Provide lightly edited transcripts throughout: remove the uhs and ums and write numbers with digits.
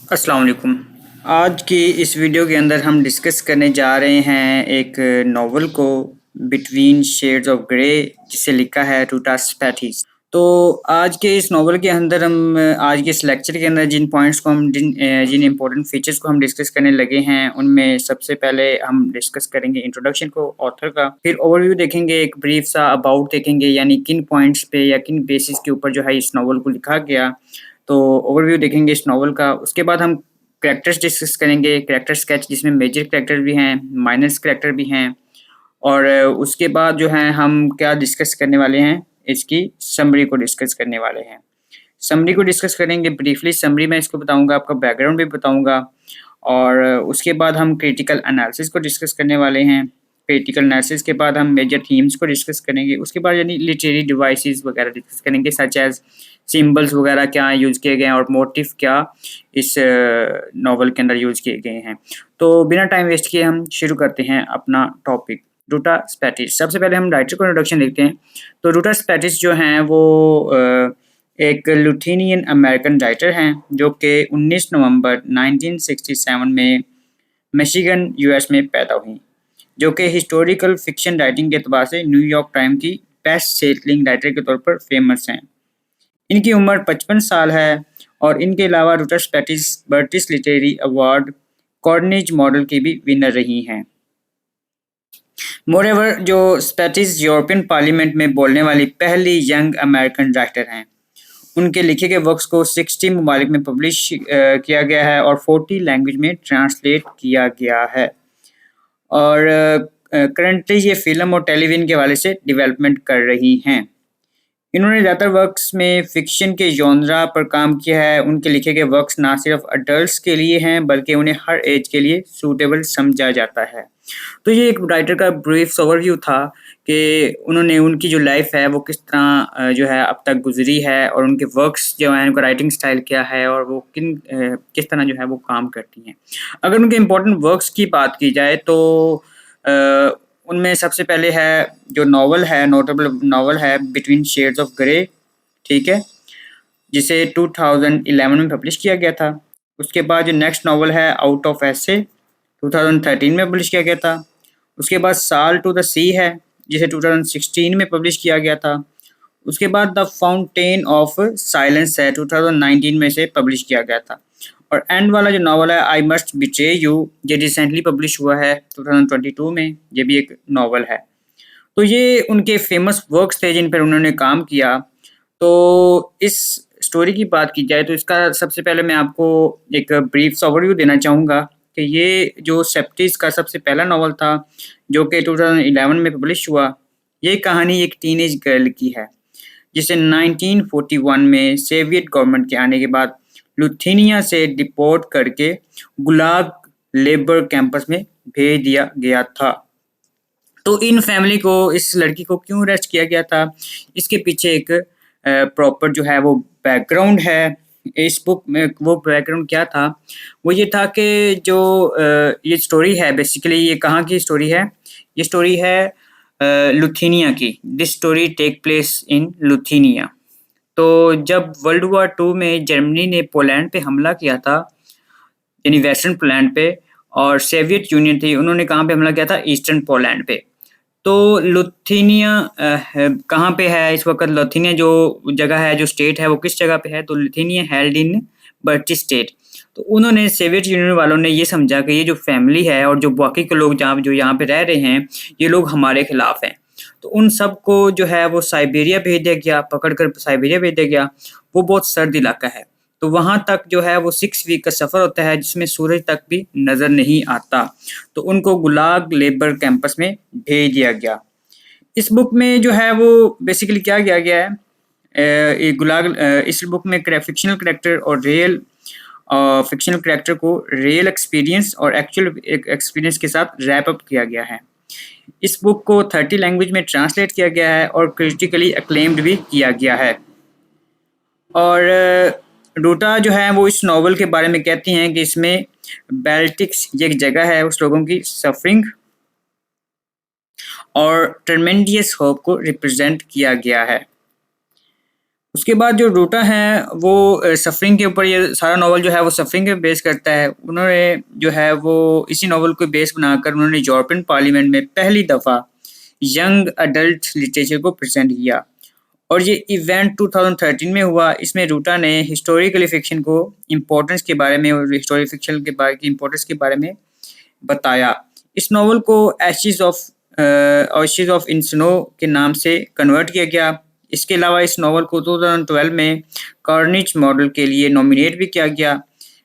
अस्सलाम वालेकुम। आज की इस वीडियो के अंदर हम डिस्कस करने जा रहे हैं एक नॉवल को, बिटवीन शेड्स ऑफ ग्रे, जिसे लिखा है रूटास पैटिस। तो आज के इस नॉवल के अंदर हम आज के इस लेक्चर के अंदर जिन पॉइंट्स को हम जिन इम्पोर्टेंट फीचर्स को हम डिस्कस करने लगे हैं, उनमें सबसे पहले हम डिस्कस करेंगे इंट्रोडक्शन को ऑथर का, फिर ओवरव्यू देखेंगे, एक ब्रीफ सा अबाउट देखेंगे, यानी किन पॉइंट्स पे या किन बेसिस के ऊपर जो है इस नॉवल को लिखा गया, तो ओवरव्यू देखेंगे इस नॉवल का। उसके बाद हम कैरेक्टर्स डिस्कस करेंगे, कैरेक्टर स्केच जिसमें मेजर कैरेक्टर भी हैं, माइनर कैरेक्टर भी हैं, और उसके बाद जो है हम क्या डिस्कस करने वाले हैं, इसकी समरी को डिस्कस करने वाले हैं। समरी को डिस्कस करेंगे ब्रीफली, समरी में इसको बताऊंगा, आपका बैकग्राउंड भी बताऊंगा, और उसके बाद हम क्रिटिकल एनालिसिस को डिस्कस करने वाले हैं। क्रिटिकल एनालिसिस के बाद हम मेजर थीम्स को डिस्कस करेंगे। उसके बाद यानी लिटरेरी डिवाइसेस वगैरह डिस्कस करेंगे, सच एज सिंबल्स वगैरह क्या यूज़ किए गए हैं और मोटिव क्या इस नॉवल के अंदर यूज़ किए गए हैं। तो बिना टाइम वेस्ट किए हम शुरू करते हैं अपना टॉपिक, रूटा स्पैटिस। सबसे पहले हम राइटर को इंट्रोडक्शन देखते हैं। तो रूटा स्पैटिस जो हैं वो एक लुथीनियन अमेरिकन राइटर हैं जो कि 19 नवंबर 1967 में मिशिगन यूएस में पैदा हुई, जो कि हिस्टोरिकल फिक्शन राइटिंग के अतबार से न्यूयॉर्क टाइम की बेस्ट सेलिंग राइटर के तौर पर फेमस हैं। इनकी उम्र 55 साल है और इनके अलावा रूटा स्पैटिस बर्टिस लिटरेरी अवार्ड कॉर्निज मॉडल की भी विनर रही हैं। मोरेवर जो स्पैटिस यूरोपियन पार्लियामेंट में बोलने वाली पहली यंग अमेरिकन राइटर हैं। उनके लिखे गए वर्क्स को 60 ममालिक में पब्लिश किया गया है और 40 लैंग्वेज में ट्रांसलेट किया गया है, और करंटली ये फिल्म और टेलीविजन के हवाले से डेवलपमेंट कर रही हैं। इन्होंने ज़्यादातर वर्क्स में फ़िक्शन के जॉनरा पर काम किया है। उनके लिखे गए वर्क्स ना सिर्फ अडल्ट्स के लिए हैं बल्कि उन्हें हर एज के लिए सूटेबल समझा जाता है। तो ये एक राइटर का ब्रीफ ओवरव्यू था कि उन्होंने उनकी जो लाइफ है वो किस तरह जो है अब तक गुजरी है, और उनके वर्क्स जो हैं, उनका राइटिंग स्टाइल क्या है, और वो किस तरह जो है वो काम करती हैं। अगर उनके इम्पोर्टेंट वर्क्स की बात की जाए तो उनमें सबसे पहले है जो नॉवल है, नोटेबल नॉवल है बिटवीन शेड्स ऑफ ग्रे, ठीक है, जिसे 2011 में पब्लिश किया गया था। उसके बाद जो नेक्स्ट नॉवल है आउट ऑफ ऐसे 2013 में पब्लिश किया गया था। उसके बाद साल टू द सी है जिसे 2016 में पब्लिश किया गया था। उसके बाद द फाउंटेन ऑफ साइलेंस है 2019 में से पब्लिश किया गया था। और एंड वाला जो नॉवल है आई मस्ट बिट्रे यू, ये रिसेंटली पब्लिश हुआ है 2022 में, ये भी एक नॉवल है। तो ये उनके फेमस वर्क्स थे जिन पर उन्होंने काम किया। तो इस स्टोरी की बात की जाए तो इसका सबसे पहले मैं आपको एक ब्रीफ ओवरव्यू देना चाहूँगा कि ये जो सेप्टिस का सबसे पहला नॉवल था जो कि 2011 में पब्लिश हुआ, ये कहानी एक टीनेज गर्ल की है जिसे 1941 में सोवियत गवर्नमेंट के आने के बाद लुथीनिया से डिपोर्ट करके गुलाग लेबर कैंपस में भेज दिया गया था। तो इन फैमिली को, इस लड़की को क्यों अरेस्ट किया गया था, इसके पीछे एक प्रॉपर जो है वो बैकग्राउंड है। इस बुक में वो बैकग्राउंड क्या था, वो ये था कि जो ये स्टोरी है, बेसिकली ये कहाँ की स्टोरी है, ये स्टोरी है लुथीनिया की। This story take place in Lithuania. तो जब वर्ल्ड वॉर 2 में जर्मनी ने पोलैंड पे हमला किया था, यानी वेस्टर्न पोलैंड पे, और सोवियत यूनियन थी, उन्होंने कहाँ पे हमला किया था, ईस्टर्न पोलैंड पे। तो लुथीनिया कहाँ पे है इस वक्त, लुथीनिया जो जगह है, जो स्टेट है, वो किस जगह पे है, तो लुथीनिया हेल्ड इन बर्टी स्टेट। तो उन्होंने सोवियत यूनियन वालों ने ये समझा कि ये जो फैमिली है और जो बाकी के लोग जहाँ जो यहाँ पे रह रहे हैं, ये लोग हमारे खिलाफ हैं। तो उन सबको जो है वो साइबेरिया भेज दिया गया, पकड़ कर साइबेरिया भेज दिया गया। वो बहुत सर्द इलाका है, तो वहाँ तक जो है वो 6 वीक का सफ़र होता है जिसमें सूरज तक भी नज़र नहीं आता। तो उनको गुलाग लेबर कैंपस में भेज दिया गया। इस बुक में जो है वो बेसिकली क्या किया गया है, इस बुक में फिक्शनल करेक्टर और रियल फिक्शनल करेक्टर को रियल एक्सपीरियंस और एक्चुअल एक्सपीरियंस के साथ रैप अप किया गया है। इस बुक को 30 लैंग्वेज में ट्रांसलेट किया गया है और क्रिटिकली अक्लेम्ड भी किया गया है। और रूटा जो है वो इस नॉवल के बारे में कहती हैं कि इसमें बेल्टिक्स ये एक जगह है उस लोगों की सफरिंग और ट्रेमेंडियस होप को रिप्रेजेंट किया गया है। उसके बाद जो रूटा हैं वो सफ़रिंग के ऊपर, ये सारा नावल जो है वो सफ़रिंग पे बेस करता है। उन्होंने जो है वो इसी नावल को बेस बनाकर उन्होंने यूरोपियन पार्लियामेंट में पहली दफ़ा यंग अडल्ट लिटरेचर को प्रेजेंट किया और ये इवेंट 2013 में हुआ। इसमें रूटा ने हिस्टोरिकल फिक्शन को इम्पोर्टेंस के बारे में और हिस्टोरिकल फिक्शन के बारे की इम्पोर्टेंस के बारे में बताया। इस नावल को एशेज ऑफ इन स्नो के नाम से कन्वर्ट किया गया। इसके अलावा इस नावल को 2012 में कार्निज मॉडल के लिए नॉमिनेट भी किया गया।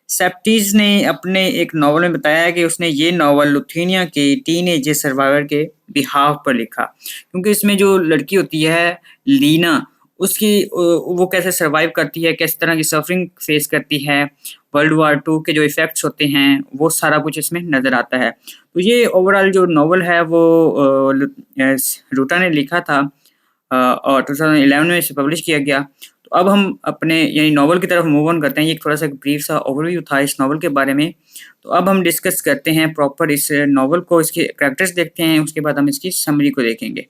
सेप्टीज ने अपने एक नावल में बताया कि उसने ये नावल लुथेनिया के टीनेजर सर्वाइवर के बिहाफ पर लिखा, क्योंकि इसमें जो लड़की होती है लीना, उसकी वो कैसे सर्वाइव करती है, किस तरह की सफरिंग फेस करती है, वर्ल्ड वार 2 के जो इफ़ेक्ट्स होते हैं, वो सारा कुछ इसमें नज़र आता है। तो ये ओवरऑल जो नावल है वो रूटा ने लिखा था और 2011 में इसे पब्लिश किया गया। तो अब हम अपने यानी नावल की तरफ मूव ऑन करते हैं। ये थोड़ा सा ब्रीफ सा ओवरव्यू था इस नावल के बारे में। तो अब हम डिस्कस करते हैं प्रॉपर इस नावल को, इसके कैरेक्टर्स देखते हैं, उसके बाद हम इसकी समरी को देखेंगे।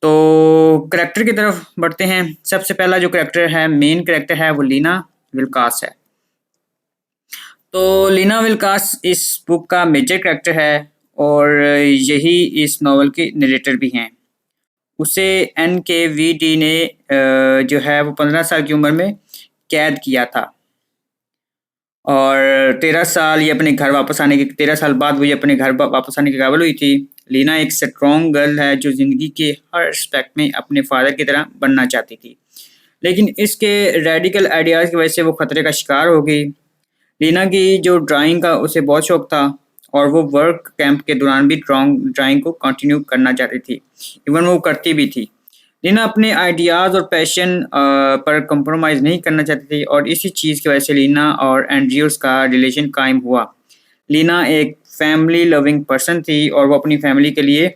तो कैरेक्टर की तरफ बढ़ते हैं। सबसे पहला जो कैरेक्टर है, मेन कैरेक्टर है, वो लीना विल्कास है। तो लीना विल्कास इस बुक का मेजर कैरेक्टर है और यही इस नावल के नरेटर भी हैं। उसे NKVD ने जो है वो 15 साल की उम्र में कैद किया था और 13 साल ये अपने घर वापस आने के 13 साल बाद वो ये अपने घर वापस आने के काबिल हुई थी। लीना एक स्ट्रॉन्ग गर्ल है जो ज़िंदगी के हर एस्पेक्ट में अपने फादर की तरह बनना चाहती थी, लेकिन इसके रेडिकल आइडियाज़ की वजह से वो खतरे का शिकार हो गई। लीना की जो ड्राइंग का उसे बहुत शौक था और वो वर्क कैंप के दौरान भी ड्राइंग को कंटिन्यू करना चाहती थी, इवन वो करती भी थी। लीना अपने आइडियाज़ और पैशन पर कंप्रोमाइज़ नहीं करना चाहती थी और इसी चीज़ की वजह से लीना और एंड्रयूस का रिलेशन कायम हुआ। लीना एक फैमिली लविंग पर्सन थी और वो अपनी फैमिली के लिए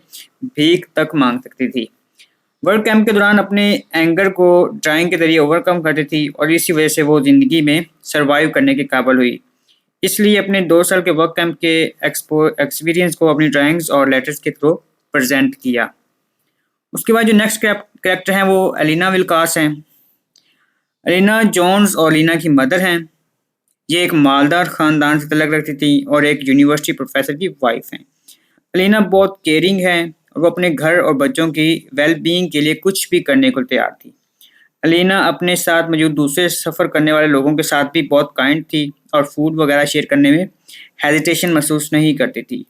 भीख तक मांग सकती थी। वर्क कैंप के दौरान अपने एंगर को ड्राइंग के जरिए ओवरकम करती थी और इसी वजह से वो ज़िंदगी में सर्वाइव करने के काबिल हुई। इसलिए अपने 2 साल के वर्क कैंप के एक्सपीरियंस को अपनी ड्राइंग्स और लेटर्स के थ्रू प्रेजेंट किया। उसके बाद जो नेक्स्ट कैरेक्टर हैं वो एलिना विल्कास हैं। एलिना जोन्स और लीना की मदर हैं। ये एक मालदार ख़ानदान से तल्लुक़ रखती थी और एक यूनिवर्सिटी प्रोफेसर की वाइफ हैं। एलिना बहुत केयरिंग है और वो अपने घर और बच्चों की वेल बीइंग के लिए कुछ भी करने को तैयार थी। एलिना अपने साथ मौजूद दूसरे सफ़र करने वाले लोगों के साथ भी बहुत काइंड थी और फूड वगैरह शेयर करने में हेजिटेशन महसूस नहीं करती थी।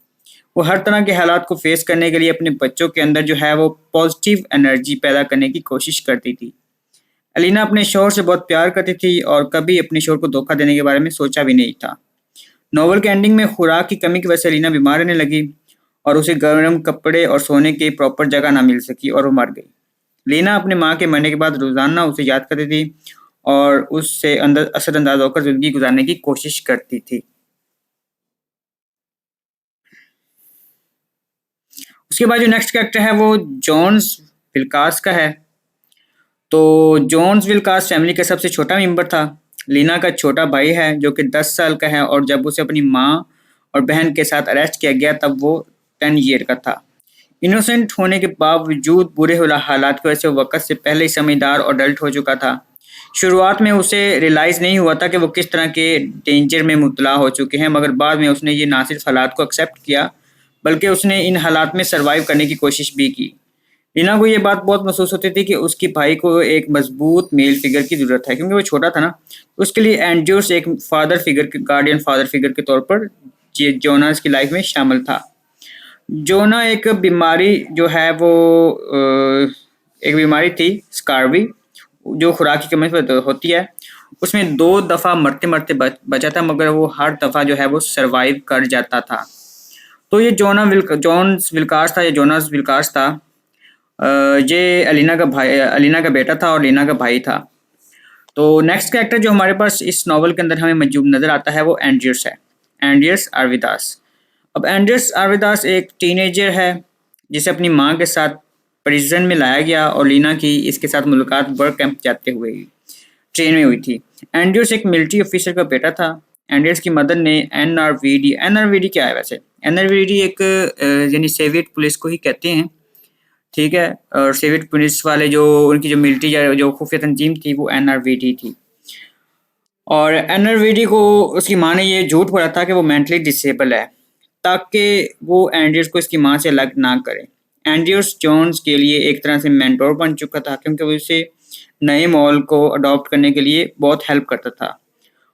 वो हर तरह के हालात को फेस करने के लिए अपने बच्चों के अंदर जो है वो पॉजिटिव एनर्जी पैदा करने की कोशिश करती थी। एलिना अपने शौहर से बहुत प्यार करती थी और कभी अपने शौहर को धोखा देने के बारे में सोचा भी नहीं था। नॉवल के एंडिंग में खुराक की कमी की वजह से एलिना बीमार रहने लगी और उसे गर्म कपड़े और सोने की प्रॉपर जगह ना मिल सकी और वो मर गई। लीना अपने माँ के मरने के बाद रोज़ाना उसे याद करती थी और उससे असरअंदाज होकर ज़िंदगी गुजारने की कोशिश करती थी। उसके बाद जो नेक्स्ट कैरेक्टर है वो जॉन्स विल्कास का है। तो जॉन्स विल्कास फैमिली का सबसे छोटा मेंबर था। लीना का छोटा भाई है जो कि 10 साल का है और जब उसे अपनी माँ और बहन के साथ अरेस्ट किया गया तब वो 10 ईयर का था। इनोसेंट होने के बावजूद बुरे हालात की वजह से वक्त से पहले ही समझदार और अडल्ट हो चुका था। शुरुआत में उसे रियलाइज़ नहीं हुआ था कि वो किस तरह के डेंजर में मुब्तला हो चुके हैं, मगर बाद में उसने ये ना सिर्फ हालात को एक्सेप्ट किया बल्कि उसने इन हालात में सर्वाइव करने की कोशिश भी की। लीना को ये बात बहुत महसूस होती थी कि उसके भाई को एक मजबूत मेल फिगर की ज़रूरत है, क्योंकि वो छोटा था ना। उसके लिए एंड्रयूस एक गार्डियन फादर फिगर के तौर पर जोनास की लाइफ में शामिल था। जोना एक बीमारी जो है वो एक बीमारी थी स्कारवी, जो खुराक की कमी से होती है। उसमें 2 दफ़ा मरते मरते बचा था, मगर वो हर दफ़ा जो है वो सर्वाइव कर जाता था। तो ये जोनास विल्कास था। ये अलीना का बेटा था और लीना का भाई था। तो नेक्स्ट कैरेक्टर जो हमारे पास इस नावल के अंदर हमें मौजूद नज़र आता है वो एंड्रियस है, एंड्रियस आर्विदास। अब एंड्रियस आर्विदास एक टीनेजर है जिसे अपनी माँ के साथ प्रिजन में लाया गया और लीना की इसके साथ मुलाकात वर्क कैंप जाते हुए ट्रेन में हुई थी। एंड्रियस एक मिलिट्री ऑफिसर का बेटा था। एंड्रियस की मदर ने एनआरवीडी क्या है वैसे? एनआरवीडी एक यानी सोवियत पुलिस को ही कहते हैं, ठीक है। और सीक्रेट पुलिस वाले जो उनकी जो मिलिट्री जो खुफिया तंजीम थी वो एनआरवीडी थी। और एनआरवीडी को उसकी माँ ने ये झूठ बोला था कि वो मेंटली डिसेबल है, ताकि वो एंड्रयूस को इसकी माँ से अलग ना करे। एंड्रयूस जॉन्स के लिए एक तरह से मेंटोर बन चुका था, क्योंकि वो उसे नए माहौल को अडॉप्ट करने के लिए बहुत हेल्प करता था।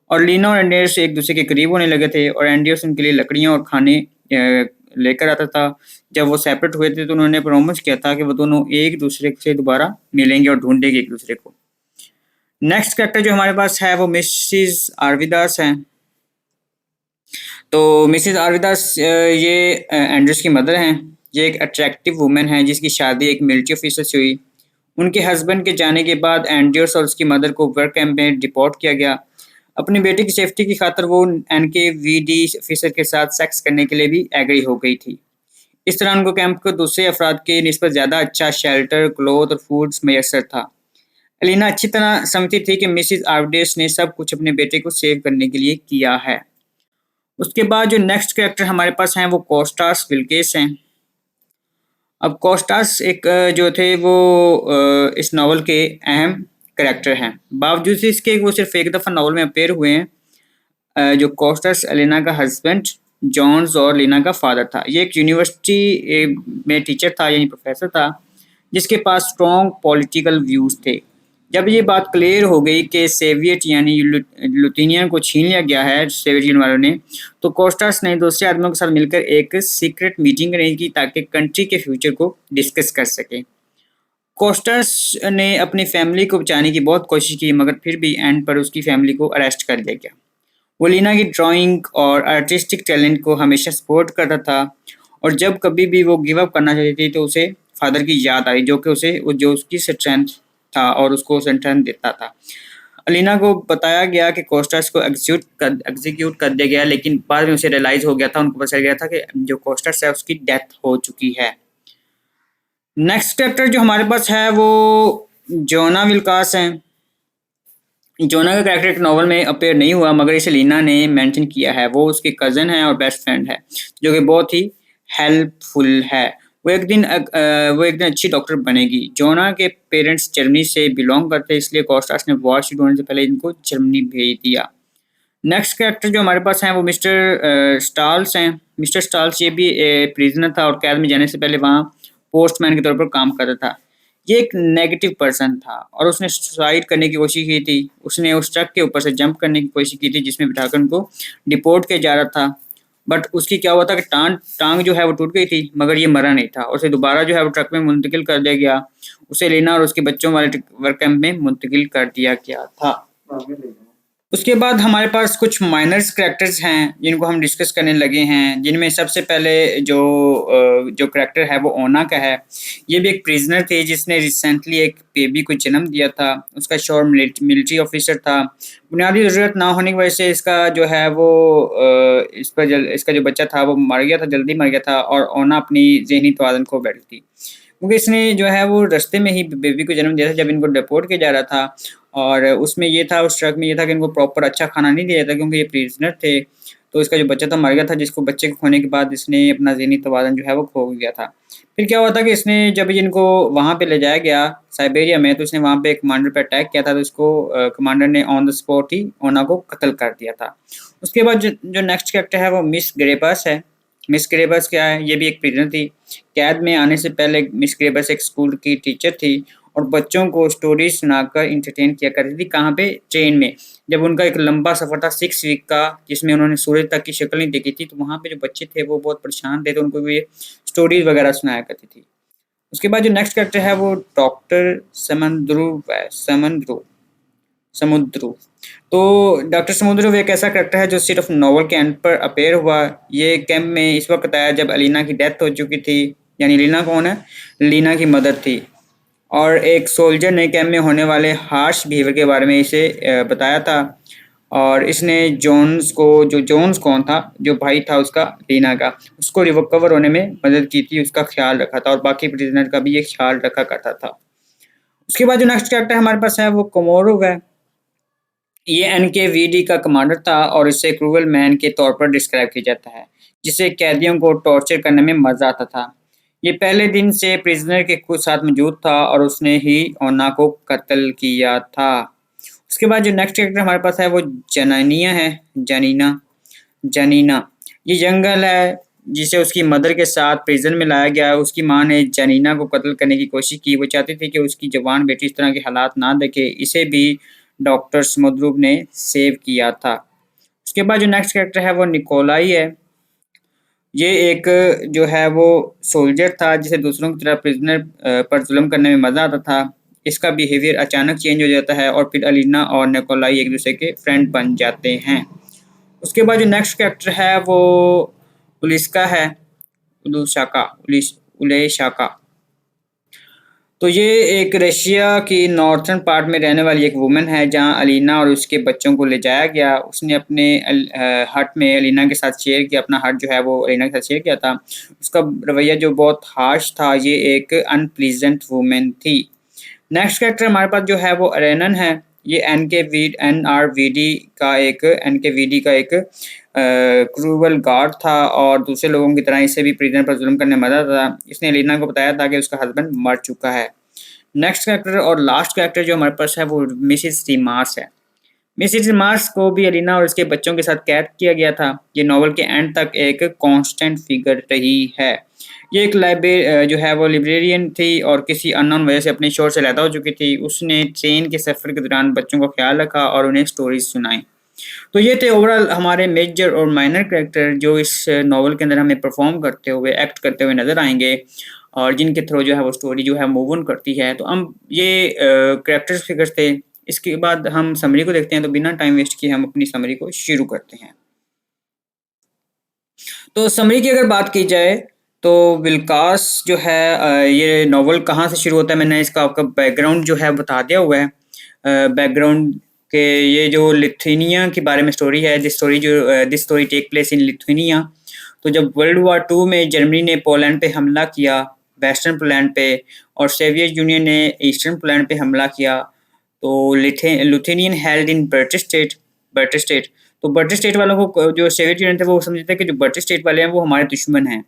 और लीना और एंड्रयूस एक दूसरे के करीब होने लगे थे, और एंड्रयूस उनके लिए लकड़ियाँ और खाने लेकर आता था। जब वो सेपरेट हुए थे तो उन्होंने प्रॉमिस किया था कि वो दोनों एक दूसरे से दोबारा मिलेंगे और ढूंढेंगे एक दूसरे को। नेक्स्ट कैरेक्टर जो हमारे पास है वो मिसिस आरविदास हैं। तो मिसिस आरविदास ये एंड्रयूस की मदर हैं। ये एक अट्रैक्टिव वुमेन है जिसकी शादी एक मिलिट्री ऑफिसर से हुई। उनके हस्बैंड के जाने के बाद एंड्रयूस और उसकी मदर को वर्क कैंप में डिपोर्ट किया गया। अपनी बेटी की सेफ्टी की खातर वो एनकेवीडी ऑफिसर के साथ सेक्स करने के लिए भी एग्री हो गई थी। इस तरह उनको कैंप को दूसरे अफराद के निस्बत ज़्यादा अच्छा शेल्टर, क्लोथ और फूड्स मैसर था। एलिना अच्छी तरह समझती थी कि मिसिस आर्वडेस ने सब कुछ अपने बेटे को सेव करने के लिए किया है। उसके बाद जो नेक्स्ट कैरेक्टर हमारे पास हैं वो कोस्टास विल्केस हैं। अब कोस्टास एक जो थे वो इस नावल के अहम कैरेक्टर हैं। बावजूद इसके वो सिर्फ एक दफ़ा नावल में अपेयर हुए हैं। जो कोस्टास एलिना का हस्बैंड जॉन्स और लीना का फादर था। ये एक यूनिवर्सिटी में टीचर था, यानी प्रोफेसर था, जिसके पास स्ट्रॉन्ग पॉलिटिकल व्यूज़ थे। जब ये बात क्लियर हो गई कि सेवियट यानी लुथिनिया को छीन लिया गया है सेवियन वालों ने, तो कोस्टास ने दूसरे आदमियों के साथ मिलकर एक सीक्रेट मीटिंग अरेंज की ताकि कंट्री के फ्यूचर को डिस्कस कर सके। कोस्टास ने अपनी फैमिली को बचाने की बहुत कोशिश की, मगर फिर भी एंड पर उसकी फैमिली को अरेस्ट कर लिया गया। वो लीना की ड्राइंग और आर्टिस्टिक टैलेंट को हमेशा सपोर्ट करता था, और जब कभी भी वो गिव अप करना चाहती थी तो उसे फादर की याद आई, जो कि उसे जो उसकी स्ट्रेंथ था और उसको स्ट्रेंथ देता था। अलीना को बताया गया कि कोस्टास को एग्जीक्यूट कर दिया गया, लेकिन बाद में उसे रियलाइज हो गया था, उनको पता चल गया था कि जो कोस्टास है उसकी डेथ हो चुकी है। नेक्स्ट कैरेक्टर जो हमारे पास है वो जोना विल्कास हैं। जोना का कैरेक्टर एक नॉवल में अपेयर नहीं हुआ, मगर इसे लीना ने मेंशन किया है। वो उसकी कज़न है और बेस्ट फ्रेंड है, जो कि बहुत ही हेल्पफुल है। वो एक दिन अच्छी डॉक्टर बनेगी। जोना के पेरेंट्स जर्मनी से बिलोंग करते हैं, इसलिए कोस्टास ने वॉर शुरू होने से पहले इनको जर्मनी भेज दिया। नेक्स्ट कैरेक्टर जो हमारे पास हैं वो मिस्टर स्टाल्स हैं। मिस्टर स्टाल्स ये भी प्रिजनर था और कैद में जाने से पहले वहाँ पोस्टमैन के तौर पर काम करता था। ये एक नेगेटिव पर्सन था और उसने सुसाइड करने की कोशिश की थी। उसने उस ट्रक के ऊपर से जंप करने की कोशिश की थी जिसमें बिठाकर उनको डिपोर्ट किया जा रहा था। बट उसकी क्या हुआ था कि टांग जो है वो टूट गई थी, मगर ये मरा नहीं था। उसे दोबारा जो है वो ट्रक में मुंतकिल कर दिया गया। उसे लेना और उसके बच्चों वाले वर्क कैंप में मुंतकिल कर दिया गया था। उसके बाद हमारे पास कुछ माइनर्स करैक्टर्स हैं जिनको हम डिस्कस करने लगे हैं, जिनमें सबसे पहले जो करैक्टर है वो ओना का है। ये भी एक प्रिजनर थे जिसने रिसेंटली एक बेबी को जन्म दिया था। उसका शौहर मिलिट्री ऑफिसर था। बुनियादी ज़रूरत ना होने की वजह से इसका जो है वो इसका जो बच्चा था वो मर गया था, जल्दी मर गया था, और ओना अपनी ज़हनी तवाज़ुन खो बैठी थी, क्योंकि इसने जो है वो रास्ते में ही बेबी को जन्म दिया था जब इनको डिपोर्ट किया जा रहा था। और उसमें ये था, उस ट्रक में ये था कि इनको प्रॉपर अच्छा खाना नहीं दिया था, क्योंकि ये प्रिजनर थे। तो इसका जो बच्चा था मर गया था, जिसको बच्चे के खोने के बाद इसने अपना ज़हनी तवाज़ुन जो है वो खो गया था। फिर क्या हुआ था कि इसने जब इनको वहाँ पे ले जाया गया साइबेरिया में, तो इसने वहाँ पे एक कमांडर पे अटैक किया था, तो इसको कमांडर ने ऑन द स्पॉट ही ओना को कत्ल कर दिया था। उसके बाद जो नेक्स्ट कैरेक्टर है वो मिस ग्रेबस है। मिस ग्रेबस क्या है? ये भी एक प्रिजनर थी। कैद में आने से पहले मिस ग्रेबस एक स्कूल की टीचर थी और बच्चों को स्टोरी सुनाकर इंटरटेन किया करती थी। कहाँ पे? ट्रेन में। जब उनका एक लंबा सफ़र था 6 वीक का, जिसमें उन्होंने सूरज तक की शक्ल नहीं देखी थी, तो वहाँ पे जो बच्चे थे वो बहुत परेशान थे, तो उनको ये स्टोरीज वगैरह सुनाया करती थी। उसके बाद जो नेक्स्ट कैरेक्टर है वो डॉक्टर समुद्रू। तो डॉक्टर समुद्रू एक ऐसा कैरेक्टर है जो सिर्फ नॉवल के एंड पर अपेयर हुआ। ये कैंप में इस वक्त आया जब अलीना की डेथ हो चुकी थी। यानी लीना कौन है? लीना की मदर थी। और एक सोल्जर ने कैंप में होने वाले हार्श बिहेवियर के बारे में इसे बताया था, और इसने जोन्स कौन था, जो भाई था उसका, लीना का, उसको रिकवर होने में मदद की थी, उसका ख्याल रखा था, और बाकी प्रिजनर का भी ये ख्याल रखा करता था। उसके बाद जो नेक्स्ट कैरेक्टर हमारे पास है वो कोमोरोव है। ये एनकेवीडी का कमांडर था और इसे क्रूअल मैन के तौर पर डिस्क्राइब किया जाता है, जिसे कैदियों को टॉर्चर करने में मजा आता था। ये पहले दिन से प्रिजनर के कुछ साथ मौजूद था और उसने ही ओना को कत्ल किया था। उसके बाद जो नेक्स्ट कैरेक्टर हमारे पास है वो जनानिया है। जनीना जनीना ये जंगल है जिसे उसकी मदर के साथ प्रिजन में लाया गया है। उसकी माँ ने जनीना को कत्ल करने की कोशिश की। वो चाहती थी कि उसकी जवान बेटी इस तरह के हालात ना देखे। इसे भी डॉक्टर समुद्रुप ने सेव किया था। उसके बाद जो नेक्स्ट कैरेक्टर है वो निकोलाई है। ये एक जो है वो सोल्जर था जिसे दूसरों की तरह प्रिजनर पर जुल्म करने में मज़ा आता था। इसका बिहेवियर अचानक चेंज हो जाता है और फिर अलीना और निकोलाई एक दूसरे के फ्रेंड बन जाते हैं। उसके बाद जो नेक्स्ट कैरेक्टर है वो उलिस्का है। उलेशाका। तो ये एक रशिया की नॉर्थर्न पार्ट में रहने वाली एक वुमन है जहाँ अलीना और उसके बच्चों को ले जाया गया। उसने अपने हट में अलीना के साथ शेयर किया। अपना हट जो है वो अलीना के साथ शेयर किया था। उसका रवैया जो बहुत हार्श था। ये एक अनप्लीजेंट वुमेन थी। नेक्स्ट कैरेक्टर हमारे पास जो है वो अरेनन है। ये एनकेवीडी का एक क्रूवल गार्ड था और दूसरे लोगों की तरह इसे भी प्रिजन पर जुल्म करने में मजा था। इसने एलिना को बताया था कि उसका हस्बैंड मर चुका है। नेक्स्ट कैरेक्टर और लास्ट कैरेक्टर जो हमारे पास है वो मिसिस रीमार्स है। मिसिस रीमार्स को भी एलिना और उसके बच्चों के साथ कैद किया गया था। ये नॉवल के एंड तक एक कांस्टेंट फिगर रही है। ये एक जो है वो लिब्रेरियन थी और किसी अननोन वजह से अपने शोर से अलहदा हो चुकी थी। उसने ट्रेन के सफ़र के दौरान बच्चों का ख्याल रखा और उन्हें स्टोरीज सुनाई। तो ये थे ओवरऑल हमारे मेजर और माइनर कैरेक्टर जो इस नॉवल के अंदर हमें परफॉर्म करते हुए एक्ट करते हुए नज़र आएंगे और जिनके थ्रू जो है वो स्टोरी जो है मूव ऑन करती है। तो हम ये कैरेक्टर्स फिगर्स थे। इसके बाद हम समरी को देखते हैं। तो बिना टाइम वेस्ट किए हम अपनी समरी को शुरू करते हैं। तो समरी की अगर बात की जाए तो विल्कास जो है ये नॉवल कहाँ से शुरू होता है मैंने इसका आपका बैकग्राउंड जो है बता दिया हुआ है। बैकग्राउंड के ये जो लिथुनिया के बारे में स्टोरी है। This story take place in Lithuania. तो जब वर्ल्ड वार 2 में जर्मनी ने पोलैंड पे हमला किया वेस्टर्न पोलैंड पे और सोवियत यूनियन ने ईस्टर्न पोलैंड पे हमला किया तो Lithuanian held in barter state. तो बर्टर स्टेट वालों को जो सोवियत यूनियन थे वो समझते थे कि जो बर्टर स्टेट वाले हैं वो हमारे दुश्मन हैं।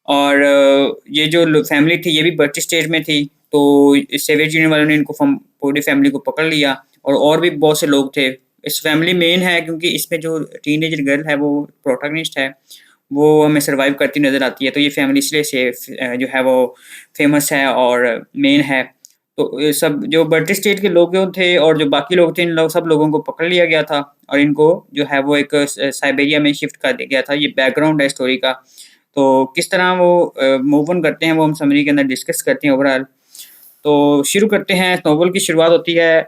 और ये जो फैमिली थी ये भी बर्टी स्टेट में थी। तो सोवियत यूनियन वालों ने इनको पूरी फैमिली को पकड़ लिया और भी बहुत से लोग थे। इस फैमिली मेन है क्योंकि इसमें जो टीनेजर गर्ल है वो प्रोटैगनिस्ट है। वो हमें सर्वाइव करती नज़र आती है। तो ये फैमिली इसलिए से जो है वो फेमस है और मेन है। तो ये सब जो बर्टी स्टेट के लोग थे और जो बाकी लोग थे इन लोग सब लोगों को पकड़ लिया गया था और इनको जो है वो एक साइबेरिया में शिफ्ट कर दिया गया था। ये बैकग्राउंड है स्टोरी का। तो किस तरह वो मूव ऑन करते हैं वो हम समरी के अंदर डिस्कस करते हैं ओवरऑल। तो शुरू करते हैं। नॉवल की शुरुआत होती है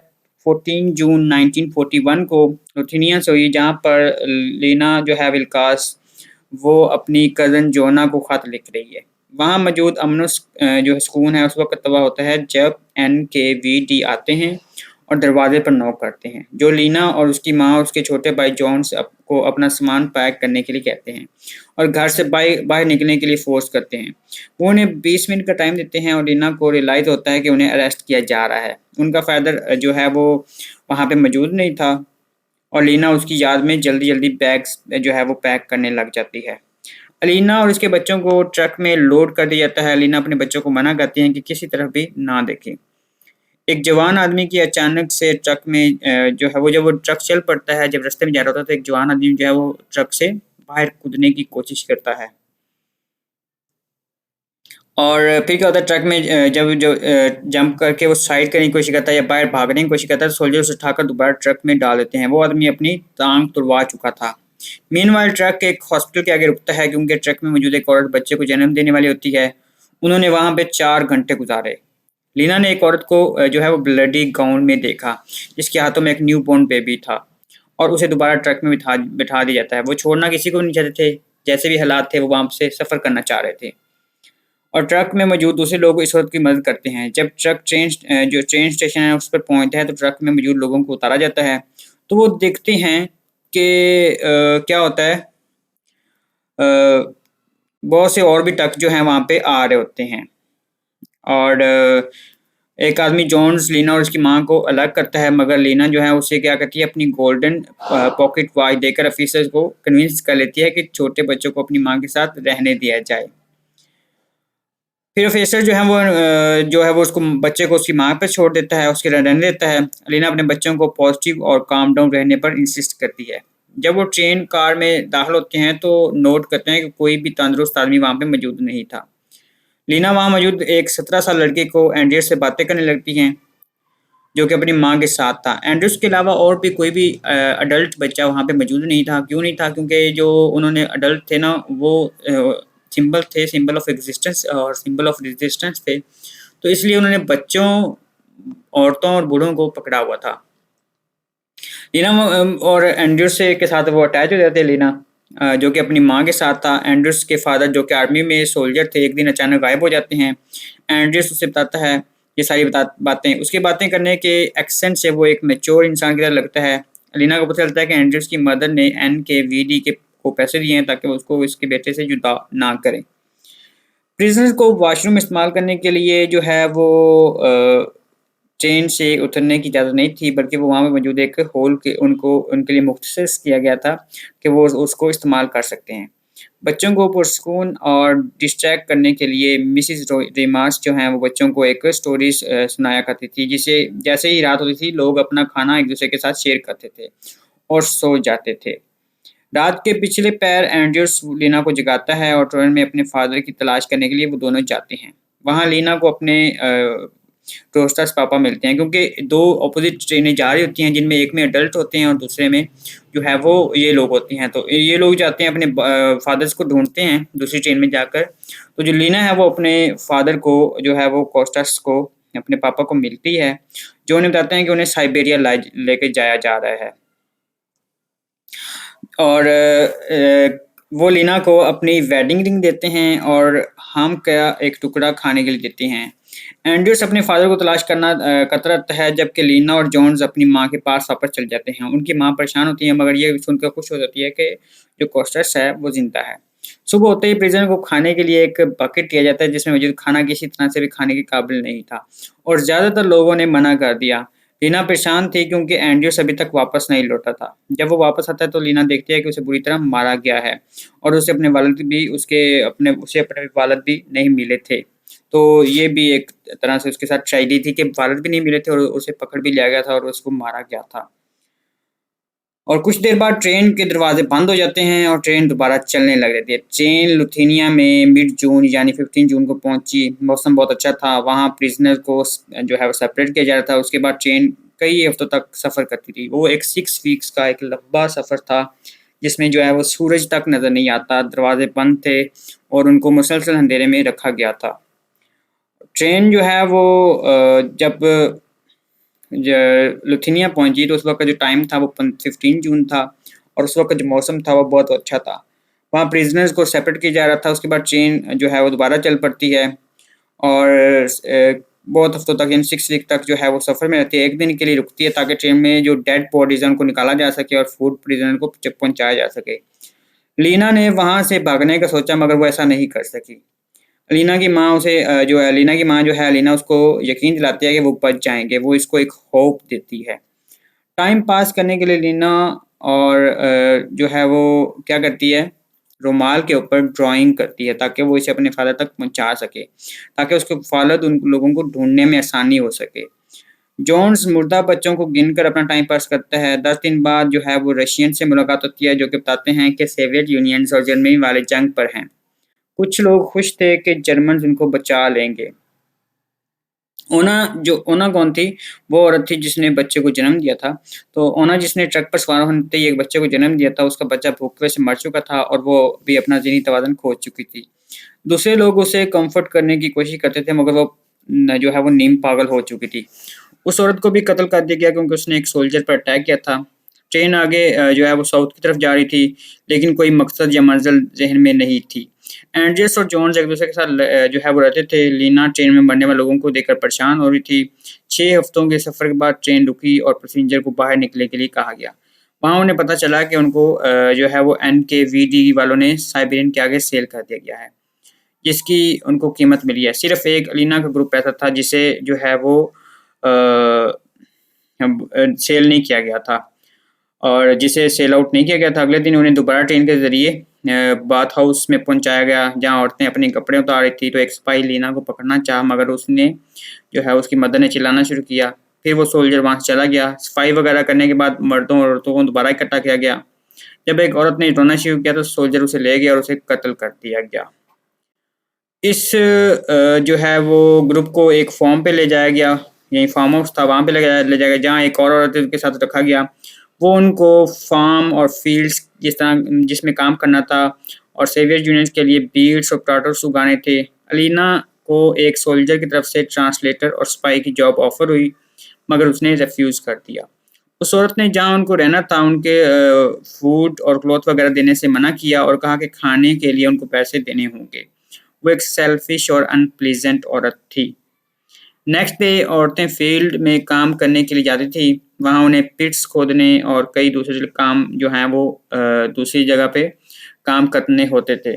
14 जून 1941 को लिथुनिया से हुई जहाँ पर लीना जो है विल्कास वो अपनी कज़न जोना को खत लिख रही है। वहाँ मौजूद अमनुस जो सुकून है उस वक्त तबाह होता है जब NKVD आते हैं और दरवाजे पर नॉक करते हैं। जो लीना और उसकी माँ और उसके छोटे भाई जॉन्स को अपना सामान पैक करने के लिए कहते हैं और घर से बाहर निकलने के लिए फोर्स करते हैं। वो उन्हें 20 मिनट का टाइम देते हैं और लीना को रियलाइज़ होता है कि उन्हें अरेस्ट किया जा रहा है। उनका फादर जो है वो वहाँ पे मौजूद नहीं था और लीना उसकी याद में जल्दी-जल्दी बैग्स जो है वो पैक करने लग जाती है। अलीना और उसके बच्चों को ट्रक में लोड कर दिया जाता है। अलीना अपने बच्चों को मना करती हैं कि किसी तरफ भी ना देखें। एक जवान आदमी की अचानक से ट्रक में जो है वो जब वो ट्रक चल पड़ता है जब रास्ते में जा रहा होता है तो एक जवान आदमी जो है वो ट्रक से बाहर कूदने की कोशिश करता है। और फिर क्या होता है ट्रक में जब जो जंप करके वो साइड करने की कोशिश करता है या बाहर भागने की कोशिश करता है तो सोल्जर उसे उठाकर दोबारा ट्रक में डाल देते हैं। वो आदमी अपनी टांग तुड़वा चुका था। मीनवाइल ट्रक एक हॉस्पिटल के आगे रुकता है क्योंकि ट्रक में मौजूद एक औरत बच्चे को जन्म देने वाली होती है। उन्होंने वहाँ पे 4 घंटे गुजारे। लीना ने एक औरत को जो है वो ब्लडी गाउन में देखा जिसके हाथों में एक न्यू बॉर्न बेबी था और उसे दोबारा ट्रक में बिठा दिया जाता है। वो छोड़ना किसी को नहीं चाहते थे। जैसे भी हालात थे वो वहाँ से सफ़र करना चाह रहे थे और ट्रक में मौजूद दूसरे लोग इस औरत की मदद करते हैं। जब ट्रक जो ट्रेन स्टेशन है उस पर पहुँचता है तो ट्रक में मौजूद लोगों को उतारा जाता है। तो वो देखते हैं कि क्या होता है बहुत से और भी ट्रक जो हैं वहाँ पे आ रहे होते हैं और एक आदमी जॉन्स लीना और उसकी माँ को अलग करता है मगर लीना जो है उसे क्या करती है अपनी गोल्डन पॉकेट वॉच देकर ऑफिसर्स को कन्विंस कर लेती है कि छोटे बच्चों को अपनी माँ के साथ रहने दिया जाए। फिर ऑफिसर जो है वो उसको बच्चे को उसकी माँ पे छोड़ देता है, उसके रहने देता है। अलीना अपने बच्चों को पॉजिटिव और काम डाउन रहने पर इंसिस्ट करती है। जब वो ट्रेन कार में दाखिल होते हैं तो नोट करते हैं कि कोई भी तंदुरुस्त आदमी वहाँ पे मौजूद नहीं था। लीना वहाँ मौजूद एक 17 साल लड़के को एंड्रियस से बातें करने लगती हैं, जो कि अपनी माँ के साथ था। एंड्रियस के अलावा और भी कोई भी अडल्ट बच्चा वहाँ पे मौजूद नहीं था। क्यों नहीं था? क्योंकि जो उन्होंने अडल्ट थे ना, वो सिंबल थे, सिंबल ऑफ एग्जिस्टेंस और सिंबल ऑफ रेजिस्टेंस थे। तो इसलिए उन्होंने बच्चों, औरतों और बूढ़ों को पकड़ा हुआ था। लीना और एंड्रयूस से के साथ वो अटैच हो जाते हैं। लीना जो कि अपनी माँ के साथ था। एंड्रयूस के फादर जो कि आर्मी में सोल्जर थे, एक दिन अचानक गायब हो जाते हैं। एंड्रयूस उसे बताता है ये सारी बातें। उसकी बातें करने के एक्सेंट से वो एक मैच्योर इंसान की तरह लगता है। लीना को पता चलता है कि एंड्रयूस की मदर ने NKVD के को पैसे दिए हैं ताकि उसको इसके बेटे से जुदा ना करें। प्रिजनर को वॉशरूम इस्तेमाल करने के लिए जो है वो ट्रेन से उतरने की इजाज़त नहीं थी, बल्कि वो वहाँ पे मौजूद एक हॉल के उनके लिए मुख्तसिस किया गया था कि वो उसको इस्तेमाल कर सकते हैं। बच्चों को पुरस्कून और डिस्ट्रैक्ट करने के लिए मिसेस रीमास जो हैं वो बच्चों को एक स्टोरी सुनाया करती थी, जिसे जैसे ही रात होती थी लोग अपना खाना एक दूसरे के साथ शेयर करते थे और सो जाते थे। रात के पिछले पैर एंड्रयूस लीना को जगाता है और ट्रेन में अपने फादर की तलाश करने के लिए वो दोनों जाते हैं। वहाँ लीना को अपने टोस्टर्स पापा मिलते हैं, क्योंकि दो अपोजिट ट्रेनें जा रही होती हैं, जिनमें एक में अडल्ट होते हैं और दूसरे में जो है वो ये लोग होती हैं। तो ये लोग जाते हैं अपने फादर्स को ढूंढते हैं दूसरी ट्रेन में जाकर। तो जो लीना है वो अपने फादर को जो है वो कोस्टर्स को अपने पापा को मिलती है, जो उन्हें बताते हैं कि उन्हें साइबेरिया लेके जाया जा रहा है। और वो लीना को अपनी वेडिंग रिंग देते हैं और हम का एक टुकड़ा खाने के लिए देते हैं। एंड्रयूस अपने फादर को तलाश करता रहता है, जबकि लीना और जॉन्स अपनी माँ के पास वापस चले जाते हैं। उनकी माँ परेशान होती है, मगर ये सुनकर खुश हो जाती है कि जो कोस्टस है वो जिंदा है। सुबह होते ही प्रिजनर को खाने के लिए एक बकेट दिया जाता है, जिसमें मौजूद खाना किसी तरह से भी खाने के काबिल नहीं था और ज़्यादातर लोगों ने मना कर दिया। लीना परेशान थी क्योंकि एंड्रयूस अभी तक वापस नहीं लौटा था। जब वो वापस आता है तो लीना देखती है कि उसे बुरी तरह मारा गया है और उसे अपने वालिद भी नहीं मिले थे। तो ये भी एक तरह से उसके साथ ट्रेजेडी थी कि वालिद भी नहीं मिले थे और उसे पकड़ भी लिया गया था और उसको मारा गया था। और कुछ देर बाद ट्रेन के दरवाजे बंद हो जाते हैं और ट्रेन दोबारा चलने लग जाती है। ट्रेन लुथिनिया में मिड जून यानी 15 जून को पहुंची। मौसम बहुत अच्छा था। वहाँ प्रिजनर को जो है वो सेपरेट किया जा रहा था। उसके बाद ट्रेन कई हफ्तों तक सफ़र करती थी। वो एक 6 वीक्स का एक लंबा सफ़र था, जिसमें जो है वो सूरज तक नज़र नहीं आता, दरवाजे बंद थे और उनको मुसलसल अंधेरे में रखा गया था। ट्रेन जो है वो जब लुथिनिया पहुंची तो उस वक्त का जो टाइम था वो 15 जून था और उस वक्त जो मौसम था वो बहुत अच्छा था। वहाँ प्रिजनर्स को सेपरेट किया जा रहा था। उसके बाद ट्रेन जो है वो दोबारा चल पड़ती है और बहुत हफ्तों तक यानी 6 वीक तक जो है वो सफ़र में रहती है। एक दिन के लिए रुकती है ताकि ट्रेन में जो डेड बॉडीज़ हैं उनको निकाला जा सके और फूड प्रिजनर को पहुँचाया जा सके। लीना ने वहाँ से भागने का सोचा, मगर वो ऐसा नहीं कर सकी। लीना की माँ जो है लीना उसको यकीन दिलाती है कि वो बच जाएंगे। वो इसको एक होप देती है। टाइम पास करने के लिए लीना और जो है वो क्या करती है, रुमाल के ऊपर ड्राइंग करती है ताकि वो इसे अपने फादर तक पहुंचा सके, ताकि उसके फादर उन लोगों को ढूंढने में आसानी हो सके। जॉन्स मुर्दा बच्चों को गिनकर अपना टाइम पास करता है। 10 दिन बाद जो है वो रशियन से मुलाकात होती है, जो कि बताते हैं कि सोवियत यूनियन और जर्मनी वाले जंग पर हैं। कुछ लोग खुश थे कि जर्मन उनको बचा लेंगे। ओना कौन थी? वो औरत थी जिसने बच्चे को जन्म दिया था। तो ओना जिसने ट्रक पर सवार होते ही एक बच्चे को जन्म दिया था, उसका बच्चा भूखे से मर चुका था और वो भी अपना ज़हनी तवाज़ुन खो चुकी थी। दूसरे लोग उसे कम्फर्ट करने की कोशिश करते थे, मगर वो जो है वो नीम पागल हो चुकी थी। उस औरत को भी कत्ल कर दिया गया क्योंकि उसने एक सोल्जर पर अटैक किया था। ट्रेन आगे जो है वो साउथ की तरफ जा रही थी, लेकिन कोई मकसद या मंजिल ज़हन में नहीं थी। एंड्रियस और जॉन्स एक दूसरे के साथ जो है वो रहते थे। लीना ट्रेन में मरने वाले लोगों को देखकर परेशान हो रही थी। 6 हफ्तों के सफ़र के बाद ट्रेन रुकी और पैसेंजर को बाहर निकलने के लिए कहा गया। वहाँ उन्हें पता चला कि उनको जो है वो NKVD वालों ने साइबेरियन के आगे सेल कर दिया गया है, जिसकी उनको कीमत मिली है। सिर्फ एक लीना का ग्रुप ऐसा था जिसे जो है वो सेल नहीं किया गया था और जिसे सेल आउट नहीं किया गया था। अगले दिन उन्हें दोबारा ट्रेन के ज़रिए बाथ हाउस में पहुंचाया गया जहां औरतें अपने कपड़े उतार रही थी। तो एक सिपाही लीना को पकड़ना चाहा मगर उसने जो है उसकी मदर ने चिल्लाना शुरू किया। फिर वो सोल्जर वहां से चला गया। सफाई वगैरह करने के बाद मर्दों और औरतों को दोबारा इकट्ठा किया गया। जब एक औरत ने रोना शुरू किया तो सोल्जर उसे ले गया और उसे कत्ल कर दिया गया। इस जो है वो ग्रुप को एक फार्म पे ले जाया गया, यही फार्म हाउस था, वहाँ पे ले जाया गया जहाँ एक और औरत के साथ रखा गया। वो उनको फार्म और फील्ड्स जिसमें काम करना था और सेवियर यूनियंस के लिए बीड्स और पोटैटोस उगाने थे। अलीना को एक सोल्जर की तरफ से ट्रांसलेटर और स्पाई की जॉब ऑफर हुई मगर उसने रिफ्यूज़ कर दिया। उस औरत ने जहाँ उनको रहना था उनके फूड और क्लॉथ वगैरह देने से मना किया और कहा कि खाने के लिए उनको पैसे देने होंगे। वो एक सेल्फिश और अनप्लीजेंट औरत थी। नेक्स्ट डे औरतें फील्ड में काम करने के लिए जाती थी। वहाँ उन्हें पिट्स खोदने और कई दूसरे काम जो हैं वो दूसरी जगह पे काम करने होते थे।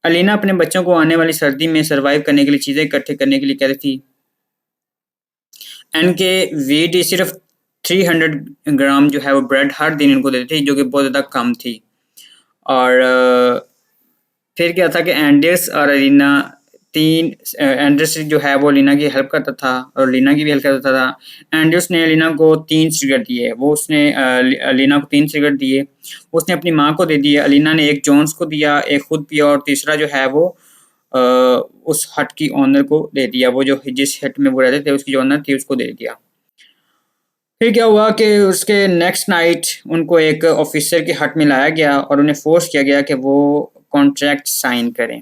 अलीना अपने बच्चों को आने वाली सर्दी में सर्वाइव करने के लिए चीज़ें इकट्ठे करने के लिए कहती थी। इनके वीडी सिर्फ 300 ग्राम जो है वो ब्रेड हर दिन इनको देती थी जो कि बहुत ज़्यादा कम थी। और फिर क्या था कि एंडर्स और अलीना एंडर्स जो है वो लीना की हेल्प करता था और लीना की भी हेल्प करता था। एंडर्स ने लीना को 3 सिगरेट दिए। वो उसने लीना को 3 सिगरेट दिए। उसने अपनी माँ को दे दिए। अलीना ने एक जॉन्स को दिया, एक खुद पिया और तीसरा जो है वो उस हट की ओनर को दे दिया। वो जो जिस हट में वो रहते थे उसकी जो ओनर थी उसको दे दिया। फिर क्या हुआ कि उसके नेक्स्ट नाइट उनको एक ऑफिसर की हट में लाया गया और उन्हें फोर्स किया गया कि वो कॉन्ट्रैक्ट साइन करें।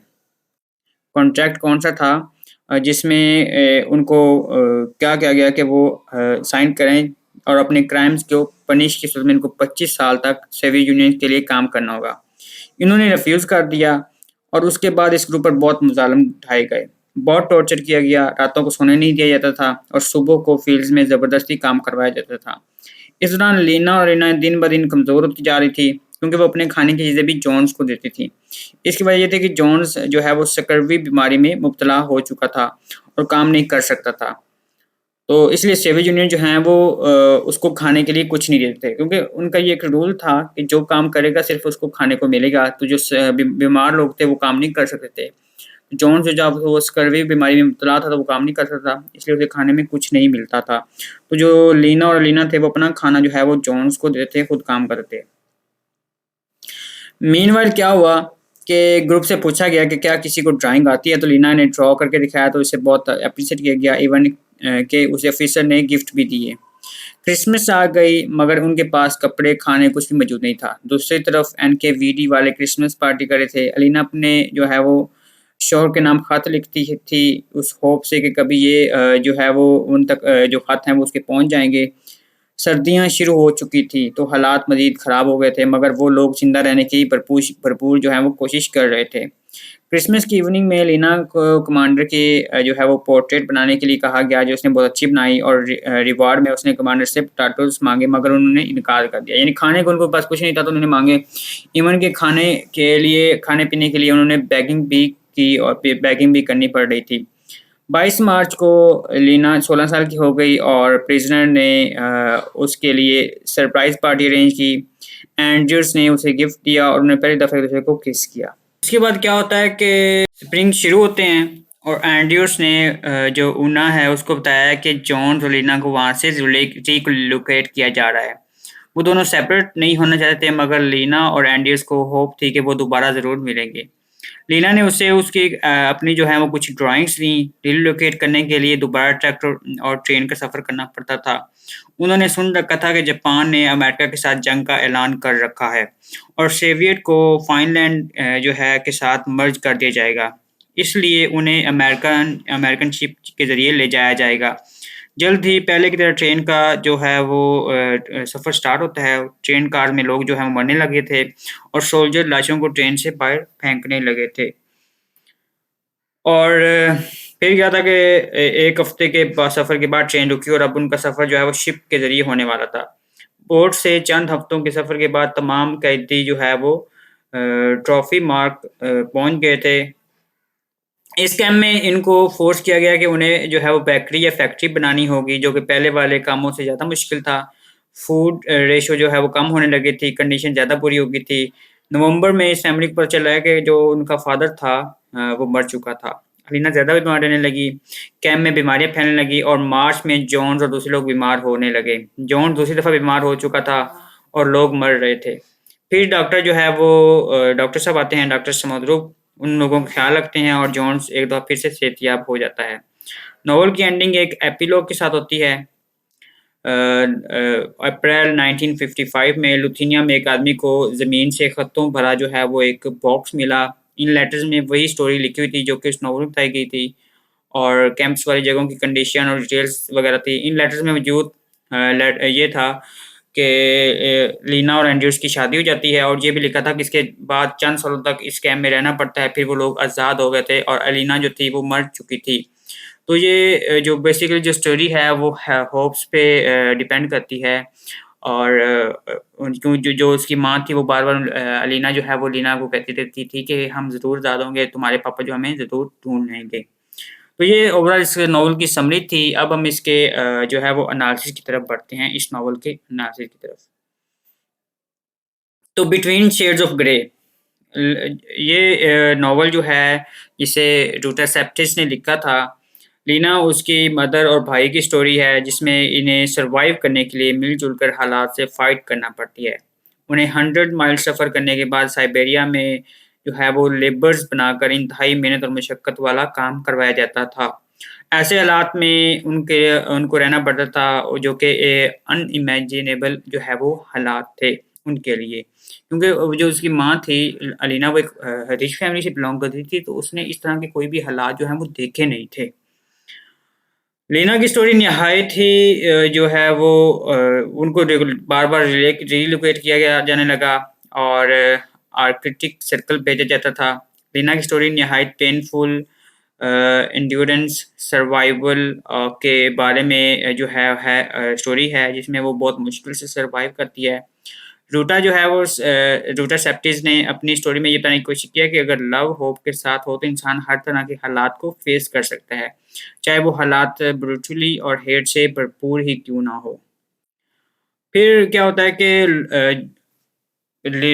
कॉन्ट्रैक्ट कौन सा था जिसमें उनको क्या किया गया कि वो साइन करें और अपने क्राइम्स को पनिश की सूरत में इनको 25 साल तक सेवियर यूनियन के लिए काम करना होगा। इन्होंने रिफ्यूज़ कर दिया और उसके बाद इस ग्रुप पर बहुत मुज़ालिम ढाए गए, बहुत टॉर्चर किया गया, रातों को सोने नहीं दिया जाता था और सुबह को फील्ड्स में ज़बरदस्ती काम करवाया जाता था। इस दौरान लीना और रीना दिन ब दिन कमज़ोर होती जा रही थी क्योंकि वो अपने खाने की चीज़ें भी जॉन्स को देती थी। इसकी वजह ये थी कि जॉन्स जो है वो स्कर्वी बीमारी में मुब्तला हो चुका था और काम नहीं कर सकता था। तो इसलिए सेवियर यूनियन जो हैं वो उसको खाने के लिए कुछ नहीं देते थे क्योंकि उनका ये एक रूल था कि जो काम करेगा सिर्फ़ उसको खाने को मिलेगा। तो जो बीमार लोग थे वो काम नहीं कर सकते थे। जॉन से जब वो स्कर्वी बीमारी में मुब्तला था तो वो काम नहीं कर सकता था, इसलिए उसे खाने में कुछ नहीं मिलता था। तो जो लीना और अलीना थे वो अपना खाना जो है वो जॉन्स को देते थे, खुद काम करते थे। मीनवाइल क्या हुआ कि ग्रुप से पूछा गया कि क्या किसी को ड्राइंग आती है, तो लीना ने ड्रॉ करके दिखाया तो इसे बहुत अप्रिशिएट किया गया। इवन के उसे ऑफिसर ने गिफ्ट भी दिए। क्रिसमस आ गई मगर उनके पास कपड़े खाने कुछ भी मौजूद नहीं था। दूसरी तरफ एनकेवीडी वाले क्रिसमस पार्टी कर रहे थे। अलीना अपने जो है वो शौहर के नाम खत लिखती थी उस होप से कि कभी ये जो है वो उन तक जो खत हैं वो उसके पहुंच जाएंगे। सर्दियां शुरू हो चुकी थी तो हालात मज़ीद ख़राब हो गए थे मगर वो लोग ज़िंदा रहने की भरपूर जो है वो कोशिश कर रहे थे। क्रिसमस की इवनिंग में लीना को कमांडर के जो है वो पोर्ट्रेट बनाने के लिए कहा गया जो उसने बहुत अच्छी बनाई और रिवार्ड में उसने कमांडर से पोटैटोज़ मांगे मगर उन्होंने इनकार कर दिया। यानी खाने को उनके पास कुछ नहीं था तो उन्होंने मांगे। इवन के खाने पीने के लिए उन्होंने बेगिंग भी की और बेगिंग भी करनी पड़ रही थी। 22 मार्च को लीना 16 साल की हो गई और प्रिजनर ने उसके लिए सरप्राइज पार्टी अरेंज की। एंड्रयूस ने उसे गिफ्ट दिया और उन्होंने पहली दफ़ा एक दूसरे को किस किया। इसके बाद क्या होता है कि स्प्रिंग शुरू होते हैं और एंड्रयूस ने जो ऊना है उसको बताया कि जॉन और लीना को वहाँ से रिलोकेट किया जा रहा है। वो दोनों सेपरेट नहीं होना चाहते थे मगर लीना और एंड्रयूस को होप थी कि वो दोबारा ज़रूर मिलेंगे। लीना ने उसे उसकी अपनी जो है वो कुछ ड्राइंग्स दी। रिलोकेट करने के लिए दोबारा ट्रैक्टर और ट्रेन का सफ़र करना पड़ता था। उन्होंने सुन रखा था कि जापान ने अमेरिका के साथ जंग का ऐलान कर रखा है और सोवियत को फाइनलैंड जो है के साथ मर्ज कर दिया जाएगा। इसलिए उन्हें अमेरिकन शिप के ज़रिए ले जाया जाएगा। जल्द ही पहले की तरह ट्रेन का जो है वो सफ़र स्टार्ट होता है। ट्रेन कार में लोग जो है वो मरने लगे थे और सोल्जर लाशों को ट्रेन से बाहर फेंकने लगे थे। और फिर क्या था कि एक हफ्ते के सफ़र के बाद ट्रेन रुकी और अब उनका सफ़र जो है वो शिप के ज़रिए होने वाला था। पोर्ट से चंद हफ्तों के सफ़र के बाद तमाम कैदी जो है वो ट्रॉफी मार्क पहुंच गए थे। इस कैम्प में इनको फोर्स किया गया कि उन्हें जो है वो बेकरी या फैक्ट्री बनानी होगी जो कि पहले वाले कामों से ज़्यादा मुश्किल था। फूड रेशो जो है वो कम होने लगी थी, कंडीशन ज़्यादा बुरी हो गई थी। नवंबर में इस फैमिली को पता चला है कि जो उनका फादर था वो मर चुका था। अलीना ज़्यादा बीमार रहने लगी, कैम्प में बीमारियाँ फैलने लगी और मार्च में जॉन्स और दूसरे लोग बीमार होने लगे। जॉन्स दूसरी दफ़ा बीमार हो चुका था और लोग मर रहे थे। फिर डॉक्टर जो है वो डॉक्टर साहब आते हैं, डॉक्टर समउद्रुप उन लोगों का ख़्याल रखते हैं और जॉन्स एक दफ़ा फिर से सेहतयाब हो जाता है। नॉवल की एंडिंग एक एपिलॉग के साथ होती है। अप्रैल 1955 में लुथिनिया में एक आदमी को ज़मीन से ख़तों भरा जो है वो एक बॉक्स मिला। इन लेटर्स में वही स्टोरी लिखी हुई थी जो कि उस नॉवल में बताई गई थी और कैंप्स वाली जगहों की कंडीशन और डिटेल्स वगैरह थी। इन लेटर्स में मौजूद ये था कि लीना और एंड्रयूस की शादी हो जाती है और ये भी लिखा था कि इसके बाद चंद सालों तक इस कैंप में रहना पड़ता है। फिर वो लोग आज़ाद हो गए थे और अलीना जो थी वो मर चुकी थी। तो ये जो बेसिकली जो स्टोरी है वो होप्स पे डिपेंड करती है और क्यों जो उसकी माँ थी वो बार-बार अलीना जो है वो लीना को कहती रहती थी कि हम ज़रूर आज़ाद होंगे, तुम्हारे पापा जो हमें ज़रूर ढूँढ लेंगे। तो ये ओवरऑल इस नॉवल की समरी थी। अब हम इसके जो है वो एनालिसिस की तरफ बढ़ते हैं, इस नॉवल के एनालिसिस की तरफ। तो बिटवीन शेड्स ऑफ ग्रे ये नॉवल जो है इसे रूटर सेप्टिस ने लिखा था। लीना उसकी मदर और भाई की स्टोरी है जिसमें इन्हें सरवाइव करने के लिए मिलजुल कर हालात से फाइट करना पड़ती है। उन्हें 100 माइल सफ़र करने के बाद साइबेरिया में जो है वो लेबर्स बनाकर इंतहाई मेहनत और मशक्क़त वाला काम करवाया जाता था। ऐसे हालात में उनको रहना पड़ता था जो कि अनइमेजिनेबल जो है वो हालात थे उनके लिए। क्योंकि जो उसकी माँ थी अलीना वो एक रिच फैमिली से बिलॉन्ग करती थी तो उसने इस तरह के कोई भी हालात जो हैं वो देखे नहीं थे। लीना की स्टोरी निहायत ही जो है वो उनको बार-बार रिलोकेट किया गया जाने लगा और आर्कटिक सर्कल भेजा जाता था। लीना की स्टोरी निहायत पेनफुल एंड्योरेंस सर्वाइवल के बारे में जो है स्टोरी है जिसमें वो बहुत मुश्किल से सर्वाइव करती है। रूटा जो है वो रूटा सेप्टिस ने अपनी स्टोरी में ये बताने की कोशिश किया कि अगर लव होप के साथ हो तो इंसान हर तरह के हालात को फेस कर सकता है, चाहे वो हालात ब्रूटली और हेट से भरपूर ही क्यों ना हो। फिर क्या होता है कि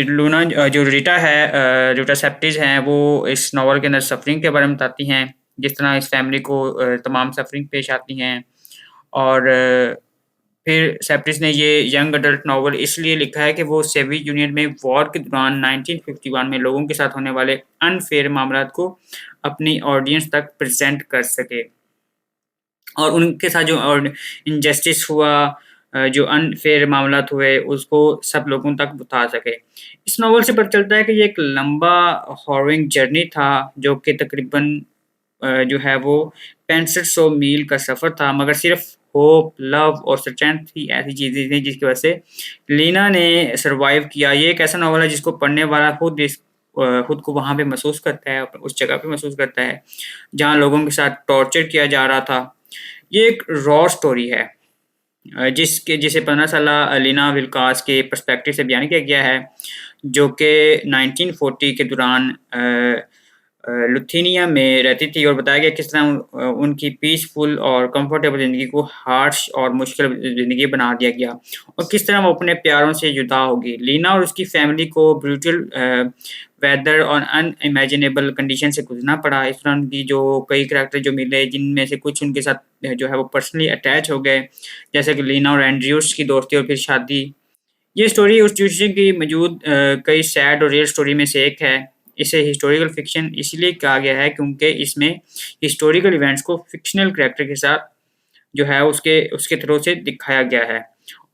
लूना जो रीटा है रूटा सेप्टिस हैं वो इस नॉवल के अंदर सफरिंग के बारे में बताती हैं, जिस तरह इस फैमिली को तमाम सफरिंग पेश आती हैं और फिर सेप्टिस ने ये यंग अडल्ट नॉवल इसलिए लिखा है कि वो सोवियत यूनियन में वॉर के दौरान 1951 में लोगों के साथ होने वाले अनफेयर मामलात को अपनी ऑडियंस तक प्रेज़ेंट कर सके और उनके साथ जो और इनजस्टिस हुआ जो अनफेयर मामलात हुए उसको सब लोगों तक बता सके। इस नॉवल से पता चलता है कि ये एक लंबा हार्विंग जर्नी था जो कि तकरीबन जो है वो 6500 मील का सफ़र था मगर सिर्फ़ होप, लव और स्ट्रेंथ ही ऐसी चीज़ें थी जिसकी वजह से लीना ने सर्वाइव किया। ये एक ऐसा नॉवल है जिसको पढ़ने वाला खुद को वहाँ पे महसूस करता है, उस जगह पे महसूस करता है, जहाँ लोगों के साथ टॉर्चर किया जा रहा था। ये एक रॉ स्टोरी है जिसे 15 साला लीना विल्कास के पर्सपेक्टिव से बयान किया गया है, जो कि 1940 के दौरान लुथिनिया में रहती थी और बताया गया किस तरह उनकी पीसफुल और कंफर्टेबल ज़िंदगी को हार्श और मुश्किल ज़िंदगी बना दिया गया और किस तरह वो अपने प्यारों से जुदा होगी। लीना और उसकी फैमिली को ब्रूटल वेदर और अनइमेजिनेबल कंडीशन से गुजरना पड़ा। इस तरह उनकी जो कई करैक्टर जो मिले जिनमें से कुछ उनके साथ जो है वो पर्सनली अटैच हो गए, जैसे कि लीना और एंड्रयूस की दोस्ती और फिर शादी। ये स्टोरी उस ट्यूशन की मौजूद कई सैड और रियल स्टोरी में से एक है। इसे हिस्टोरिकल फ़िक्शन इसलिए कहा गया है क्योंकि इसमें हिस्टोरिकल इवेंट्स को फ़िक्शनल कैरेक्टर के साथ जो है उसके उसके थ्रू से दिखाया गया है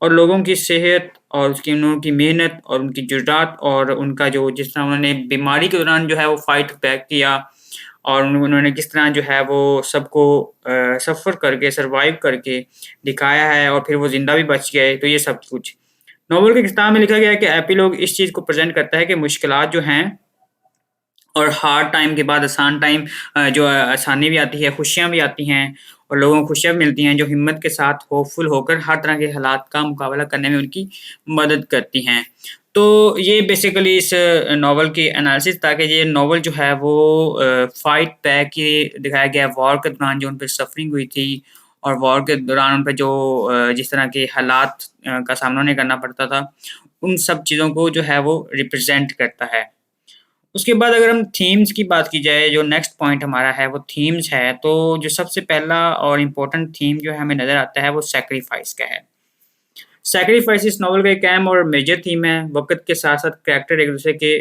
और लोगों की सेहत और उनकी मेहनत और उनकी जुर्रात और उनका जो जिस तरह उन्होंने बीमारी के दौरान जो है वो फ़ाइट बैक किया और उन्होंने किस तरह जो है वो सबको सफ़र करके सर्वाइव करके दिखाया है और फिर वो ज़िंदा भी बच गए, तो ये सब कुछ। नॉवल के किताब में लिखा गया है कि एपिलॉग इस चीज़ को प्रेज़ेंट करता है कि मुश्किलात जो हैं और हार्ड टाइम के बाद आसान टाइम जो आसानी भी आती है, खुशियाँ भी आती हैं और लोगों को खुशियाँ भी मिलती हैं जो हिम्मत के साथ होपफुल होकर हर तरह के हालात का मुकाबला करने में उनकी मदद करती हैं। तो ये बेसिकली इस नॉवल की एनालिसिस था कि ये नॉवल जो है वो फाइट बैक ये दिखाया गया है वॉर के दौरान जो उन पे सफ़रिंग हुई थी और वॉर के दौरान उन पे जो जिस तरह के हालात का सामना उन्हें करना पड़ता था, उन सब चीज़ों को जो है वो रिप्रेजेंट करता है। उसके बाद अगर हम थीम्स की बात की जाए, जो नेक्स्ट पॉइंट हमारा है वो थीम्स है, तो जो सबसे पहला और इम्पोर्टेंट थीम जो हमें नज़र आता है वो सैक्रिफाइस का है। सैक्रिफाइस इस नॉवल का एक अहम और मेजर थीम है। वक़्त के साथ-साथ कैरेक्टर एक-दूसरे के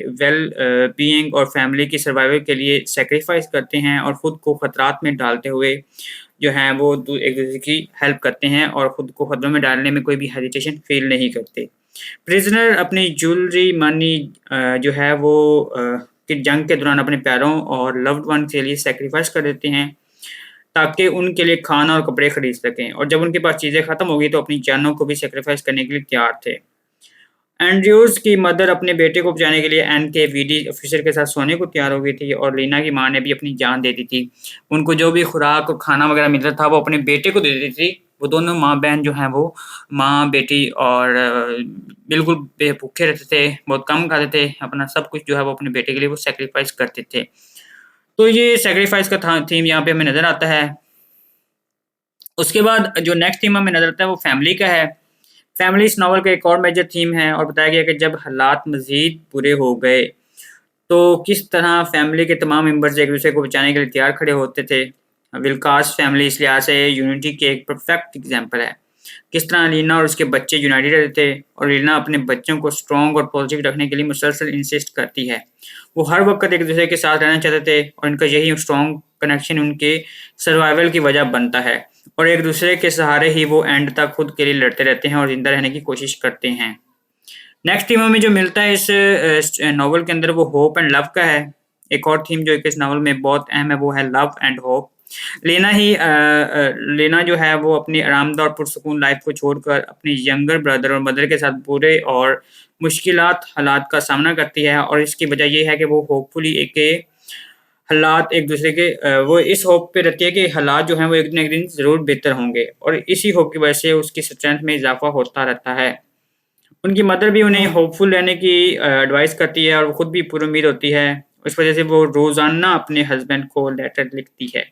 बीइंग और फैमिली की सर्वाइवल के लिए सैक्रिफाइस करते हैं और खुद को खतरात में डालते हुए जो हैं वो एक-दूसरे की हेल्प करते हैं और खुद को खतरों में डालने में कोई भी हेजिटेशन फ़ील नहीं करते। प्रिज़नर अपनी ज्वेलरी, मनी जो है वो कि जंग के दौरान अपने प्यारों और लव्ड वन के लिए सैक्रिफाइस कर देते हैं, ताकि उनके लिए खाना और कपड़े खरीद सकें, और जब उनके पास चीज़ें खत्म हो गई तो अपनी जानों को भी सैक्रिफाइस करने के लिए तैयार थे। एंड्रयूज़ की मदर अपने बेटे को बचाने के लिए एनकेवीडी ऑफिसर के साथ सोने को तैयार हो गई थी, और लीना की माँ ने भी अपनी जान दे दी थी। उनको जो भी खुराक और खाना वगैरह मिल रहा था वो अपने बेटे को दे देती थी। वो दोनों माँ-बहन जो हैं वो माँ-बेटी और बिल्कुल भूखे रहते थे, बहुत कम खाते थे, अपना सब कुछ जो है वो अपने बेटे के लिए वो सैक्रिफाइस करते थे। तो ये सैक्रिफाइस का था थीम यहाँ पे हमें नज़र आता है। उसके बाद जो नेक्स्ट थीम हमें नज़र आता है वो फैमिली का है। फैमिली इस नॉवल का एक और मेजर थीम है, और बताया गया कि जब हालात मज़ीद बुरे हो गए, तो किस तरह फैमिली के तमाम मेंबर्स एक-दूसरे को बचाने के लिए तैयार खड़े होते थे। विल्कास फैमिली इस लिहाज से यूनिटी की एक परफेक्ट एग्ज़ाम्पल है। किस तरह लीना और उसके बच्चे यूनाइटेड रहते थे, और लीना अपने बच्चों को स्ट्रॉन्ग और पॉजिटिव रखने के लिए मुसलसल इंसिस्ट करती है। वो हर वक़्त एक-दूसरे के साथ रहना चाहते थे, और इनका यही स्ट्रॉन्ग कनेक्शन उनके सर्वाइवल की वजह बनता है, और एक-दूसरे के सहारे ही वो एंड तक खुद के लिए लड़ते रहते हैं और ज़िंदा रहने की कोशिश करते हैं। नेक्स्ट थीम हमें जो मिलता है इस नॉवल के अंदर वो होप एंड लव का है। एक और थीम जो इस नॉवल में बहुत अहम है वो है लव एंड होप। लेना जो है वो अपनी आरामदायक और पुरसुकून लाइफ को छोड़कर अपने यंगर ब्रदर और मदर के साथ बुरे और मुश्किलात हालात का सामना करती है, और इसकी वजह ये है कि वो होपफुली हालात एक दूसरे के वो इस होप पे रहती है कि हालात जो हैं वो एक दिन ज़रूर बेहतर होंगे, और इसी होप की वजह से उसकी स्ट्रेंथ में इज़ाफ़ा होता रहता है। उनकी मदर भी उन्हें होपफुल रहने की एडवाइस करती है, और वो खुद भी पुरुम्मीद होती है। इस वजह से वो रोज़ाना अपने हस्बैंड को लेटर लिखती है।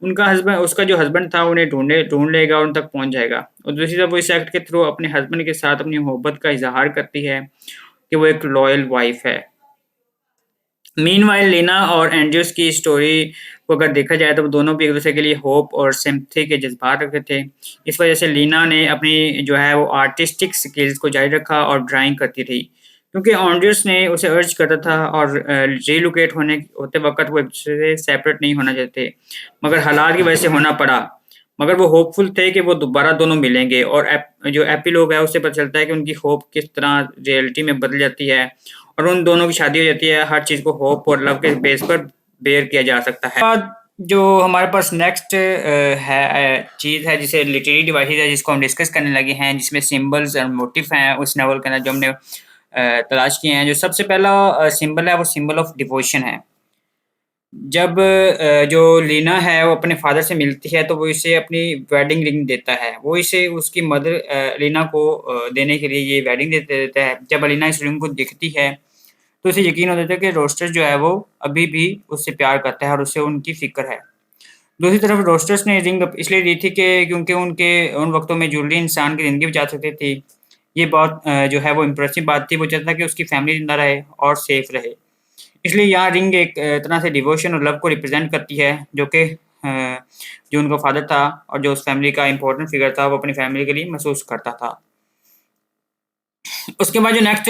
उसका जो हस्बैंड था उन्हें ढूँढ लेगा और उन तक पहुँच जाएगा। और दूसरी तरफ वो इस एक्ट के थ्रू अपने हस्बैंड के साथ अपनी मोहब्बत का इज़हार करती है कि वो एक लॉयल वाइफ़ है। मीनवाइल लीना और एंड्रयूस की स्टोरी को अगर देखा जाए तो वो दोनों भी एक-दूसरे के लिए होप और सिम्पैथी के जज़्बात रखते थे। इस वजह से लीना ने अपनी जो है वो आर्टिस्टिक स्किल्स को जारी रखा और ड्राइंग करती रही। क्योंकि एंड्रयूस ने उसे अर्ज करता था, और रिलोकेट होते वक़्त वो एक-दूसरे से सेपरेट नहीं होना चाहते, मगर हालात की वजह से होना पड़ा। मगर वो होपफुल थे कि वो दोबारा दोनों मिलेंगे, और जो एपिलॉग है उससे पता चलता है कि उनकी होप किस तरह रियलिटी में बदल जाती है, और उन दोनों की शादी हो जाती है। हर चीज़ को होप और लव के बेस पर बेयर किया जा सकता है। बाद जो हमारे पास नेक्स्ट चीज़ है जिसे लिटरेरी डिवाइसेज़ है जिसको हम डिस्कस करने लगे हैं, जिसमें सिंबल्स और मोटिव हैं उस नॉवल के अंदर जो हमने तलाश किए हैं। जो सबसे पहला सिंबल है वो सिंबल ऑफ डिवोशन है। जब जो लीना है वो अपने फ़ादर से मिलती है तो वो इसे अपनी वेडिंग रिंग देता है। वो इसे उसकी मदर लीना को देने के लिए ये वेडिंग दे देता है। जब लीना इस रिंग को देखती है तो उसे यकीन हो जाता है कि रोस्टर जो है वो अभी भी उससे प्यार करता है और उसे उनकी फ़िक्र है। दूसरी तरफ रोस्टर्स ने रिंग इसलिए दी थी कि क्योंकि उनके उन वक़्तों में ज्वेलरी इंसान की ज़िंदगी बचा सकती थी। ये बहुत जो है वो इम्प्रेसिव बात थी। वो चाहता था कि उसकी फैमिली ज़िंदा रहे और सेफ रहे। इसलिए यहाँ रिंग एक तरह से डिवोशन और लव को रिप्रेज़ेंट करती है, जो कि जो उनका फ़ादर था और जो उस फैमिली का इम्पोर्टेंट फ़िगर था, वो अपनी फैमिली के लिए महसूस करता था। उसके बाद जो नेक्स्ट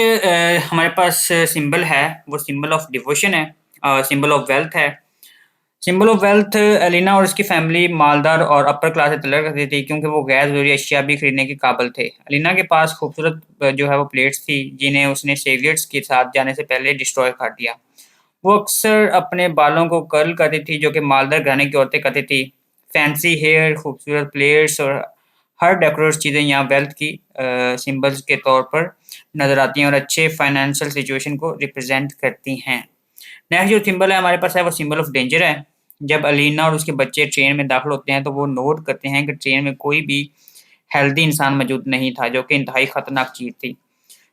हमारे पास सिंबल है, वो सिंबल ऑफ डिवोशन है, सिंबल ऑफ वेल्थ है। सिंबल ऑफ वेल्थ एलिना और उसकी फैमिली मालदार और अपर क्लास से ताल्लुक़ रखती थी, क्योंकि वो गैर ज़रूरी अशिया भी खरीदने के काबिल थे। एलिना के पास खूबसूरत जो है वो प्लेट्स थी, जिन्हें उसने सेवियर्स के साथ जाने से पहले डिस्ट्रॉय कर दिया। वो अक्सर अपने बालों को कर्ल करती थी, जो कि मालदार घराने की औरतें करती थी। फैंसी हेयर, खूबसूरत प्लेट्स और हर डेकोरेट चीज़ें यहाँ वेल्थ की सिंबल्स के तौर पर नज़र आती हैं और अच्छे फाइनेंशियल सिचुएशन को रिप्रेजेंट करती हैं। नेक्स्ट जो सिंबल है हमारे पास है वो सिंबल ऑफ डेंजर है। जब अलीना और उसके बच्चे ट्रेन में दाखिल होते हैं तो वो नोट करते हैं कि ट्रेन में कोई भी हेल्दी इंसान मौजूद नहीं था, जो कि इंतहाई ख़तरनाक चीज़ थी।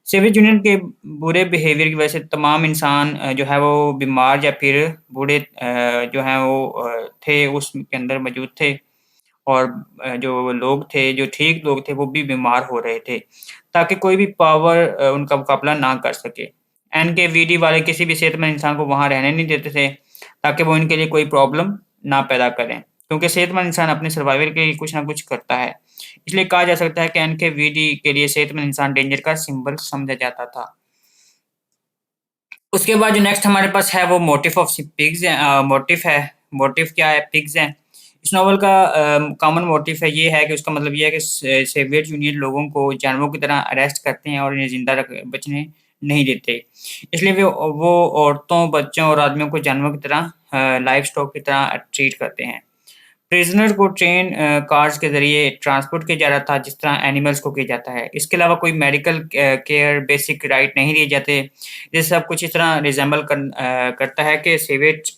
सोवियत यूनियन के बुरे बिहेवियर की वजह से तमाम इंसान जो है वो बीमार या फिर बूढ़े जो हैं वो थे उसके अंदर मौजूद थे, और जो लोग थे, जो ठीक लोग थे, वो भी बीमार हो रहे थे। ताकि कोई भी पावर उनका मुकाबला ना कर सके। एनकेवीडी वाले किसी भी सेहतमंद इंसान को वहाँ रहने नहीं देते थे, ताकि वो इनके लिए कोई प्रॉब्लम ना पैदा करें, क्योंकि सेहतमंद इंसान अपने सर्वाइवल के लिए कुछ ना कुछ करता है। इसलिए कहा जा सकता है कि एनकेवीडी के लिए सेहतमंद इंसान डेंजर का सिंबल समझा जाता था। उसके बाद जो नेक्स्ट हमारे पास है वो मोटिफ ऑफ पिग्स मोटिफ है। मोटिव क्या है? पिग्स हैं। इस नॉवल का कॉमन मोटिव है ये है कि उसका मतलब ये है कि सोवियत यूनियन लोगों को जानवरों की तरह अरेस्ट करते हैं और इन्हें ज़िंदा रख बचने नहीं देते। इसलिए वो औरतों, बच्चों और आदमियों को जानवरों की तरह लाइव स्टॉक की तरह ट्रीट करते हैं। प्रिज़नर को ट्रेन कार्स के ज़रिए ट्रांसपोर्ट किया जा रहा था, जिस तरह एनिमल्स को किया जाता है। इसके अलावा कोई मेडिकल केयर, बेसिक राइट नहीं दिए जाते। ये सब कुछ इस तरह रिज़ेम्बल करता है कि सोवियत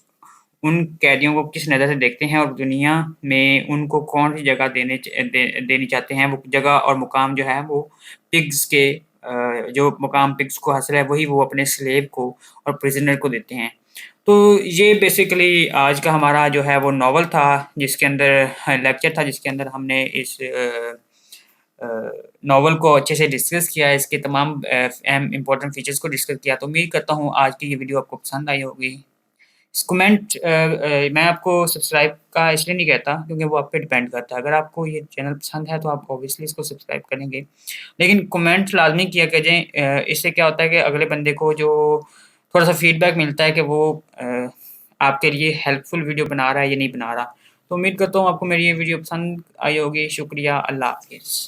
उन कैदियों को किस नज़र से देखते हैं और दुनिया में उनको कौन-सी जगह देनी चाहते हैं। वो जगह और मुकाम जो है वो पिग्स के जो मुकाम पिग्स को हासिल है, वही वो अपने स्लेव को और प्रिज़नर को देते हैं। तो ये बेसिकली आज का हमारा जो है वो नॉवल था, जिसके अंदर लेक्चर था, जिसके अंदर हमने इस नॉवल को अच्छे से डिस्कस किया है, इसके तमाम अहम इम्पोर्टेंट फीचर्स को डिस्कस किया। तो उम्मीद करता हूँ आज की ये वीडियो आपको पसंद आई होगी। मैं आपको सब्सक्राइब का इसलिए नहीं कहता क्योंकि वो आप पे डिपेंड करता है। अगर आपको ये चैनल पसंद है तो आप ऑब्वियसली इसको सब्सक्राइब करेंगे। लेकिन कमेंट लाज़मी किया कीजिए, इससे क्या होता है कि अगले बंदे को जो थोड़ा-सा फीडबैक मिलता है कि वो आपके लिए हेल्पफुल वीडियो बना रहा है या नहीं बना रहा। तो उम्मीद करता हूँ आपको मेरी ये वीडियो पसंद आई होगी। शुक्रिया, अल्लाह हाफ़िज़।